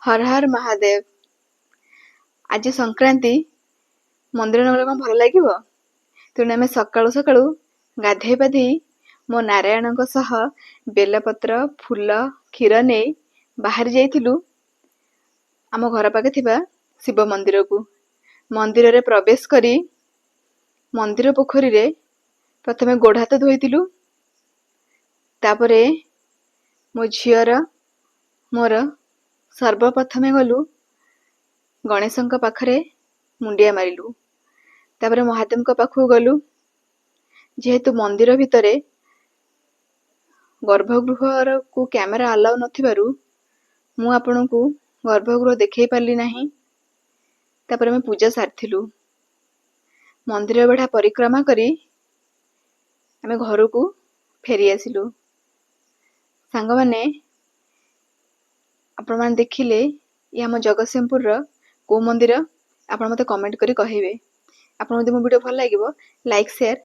हर हर महादेव। आज संक्रांति मंदिर न गले कौन भल लगे तेणु आम सकाळु सकाळु गाधे पाधे मो नारायण सह बेलपत्र फूल क्षीर नहीं बाहरी जाइथिलु आम घर पाखे थिबा शिव मंदिर को। मंदिर रे प्रवेश करी मंदिर पोखरी रे प्रथमे गोड़ हाथ धोइथिलु। तापरे मो झीवर मोर सर्वप्रथमे गलु गणेश पाखरे मुंडिया मारिलु। तापरे महादेव पाखु गलु। जेहेतु मंदिर भितरे गर्भगृह को कैमेरा अलाउ नथिबारु मु आपनकु गर्भगृह देखै पारली नाही। तापरे मैं पूजा सारथिलु। मंदिर बेढ़ा परिक्रमा करी आमे घर को फेरी आसिलु। सांग माने आपण माने देखिले ये आम जगतसिंहपुर को मंदिर आपण मते कमेंट करी कहिबे। आपण मते मो वीडियो भल लागिवो लाइक शेयर